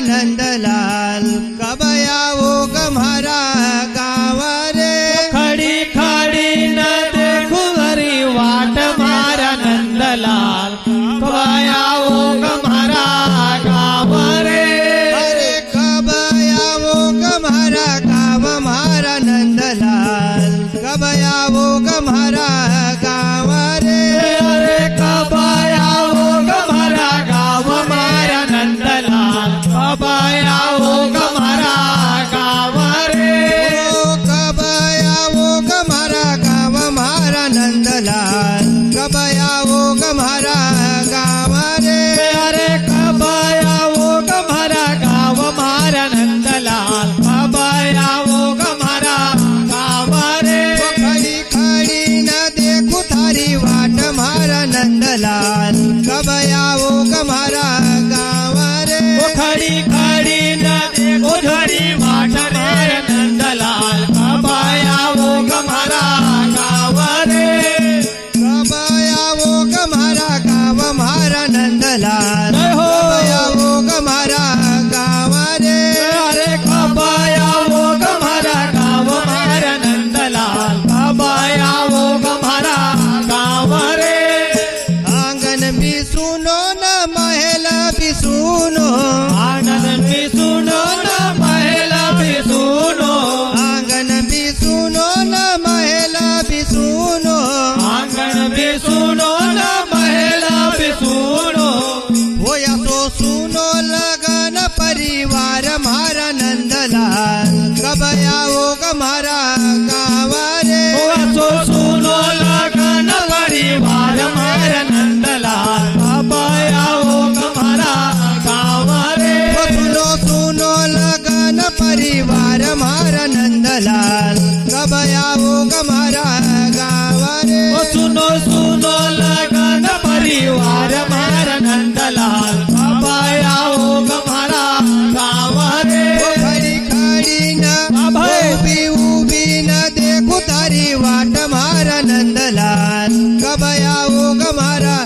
नंदलाल कब आओ गम्हारा गाँव रे। खड़ी खड़ी न देखो हरी वाट मारा नंदलाल कब आओ गम्हारा गाँव रे। अरे कब आओ गम्हारा गाँव मारा नंदलाल कब आओ गम्हारा गाँव रे। अरे कब आओ गम्हारा गाँव मारा नंदलाल कब आओ गम्हारा गाँव रे। ओ कब आओ गम्हारा गाँव मारा नंदलाल कब आओ गम्हारा गाँव रे। अरे कब आओ गम्हारा गाँव मारा नंदलाल कब आओ गम्हारा गाँव रे। खड़ी खड़ी न देखो थारी वाट मारा नंदलाल कब आओ गम्हारा गाँव रे। खड़ी खड़ी न देखो झड़ी वाट मारा नंदलाल कब आओ गम्हारा गाँव रे। कब आओ गम्हारा गाँव मारा नंदलाल जय हो। कब आओ गम्हारा गाँव रे। अरे कब आओ गम्हारा गाँव मारा नंदलाल कब आओ गम्हारा गाँव रे। आंगन भी सुनो न महल भी सुनो। आंगन भी सुनो न महल भी सुनो। आंगन भी सुनो न महल भी सुनो। आंगन भी सुनो न महल भी सुनो। हो या तो सुनो लगन परिवार मारा नंदलाल कब आओ गम्हारा गाँव रे। सो सुनो लगन परिवार मारा नंदलाल कब आओ गम्हारा गाँव रे। सुनो सुनो लगन परिवार मारा नंदलाल कब आओ गम्हारा गाँव रे। सुनो सुनो लगन परिवार मारा नंदलाल कब आओ गम्हारा गाँव रे। खड़ी खड़ी न उबी उबी न देखो तारी वाट मारा नंदलाल कब आओ गम्हारा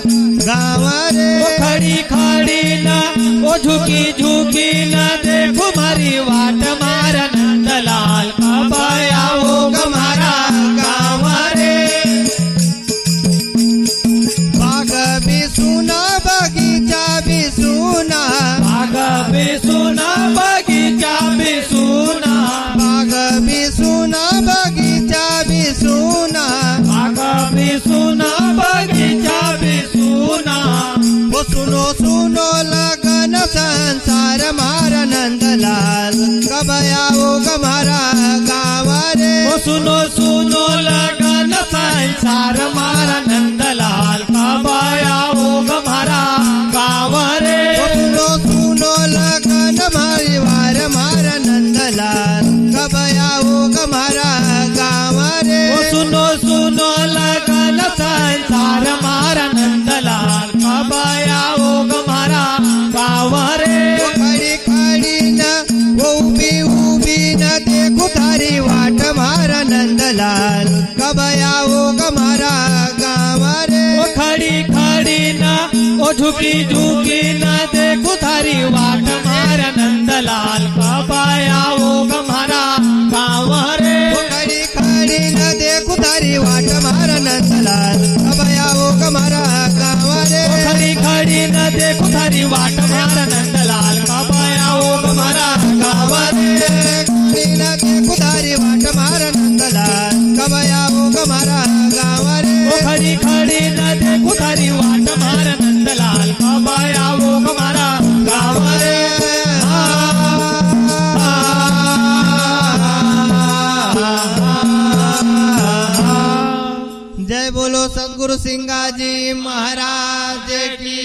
गाँव रे। खड़ी खड़ी न ओ झुकी झुकी न देखो मारी वाट मारा नंदलाल कब आओ गम्हारा गाँव रे। बाग भी सुना बगीचा भी सुना। बाग भी सुना बगीचा भी सुना। बाग भी सुना बगीचा भी सुना। बाग भी सुना बगीचा भी सुना। वो सुनो सुनो लगन संसार मारा नंदलाल कब आओ गम्हारा गाँव रे। सुनो सुनो लगन संसार मारा नंदलाल कब आओ गम्हारा गाँव रे। सुनो सुनो लगन परिवार मारा नंदलाल कब आओ गम्हारा गाँव रे। सुनो सुनो लगन संसार मारा नंदलाल कब आओ गम्हारा गाँव रे। खड़ी खड़ी न उबी उबी न देखो थारी वाट मारा नंदलाल कब आओ गम्हारा गाँव रे। खड़ी खड़ी न ओ झुकी झुकी न देखो थारी वाट मारा नंदलाल कब आओ गम्हारा गाँव रे। खड़ी खड़ी न देखो थारी वाट मारा नंदलाल कब आओ गम्हारा गाँव रे। खड़ी खड़ी न देखो थारी वाट मारा नंदलाल कब आओ गम्हारा गाँव रे। खड़ी न देखो थारी वाट मारा नंदलाल कब आओ गम्हारा गाँव रे। खड़ी खड़ी न देखो थारी वाट मारा नंदलाल कब आओ गम्हारा गाँव रे। जय बोलो सद्गुरु सिंगाजी महाराज की।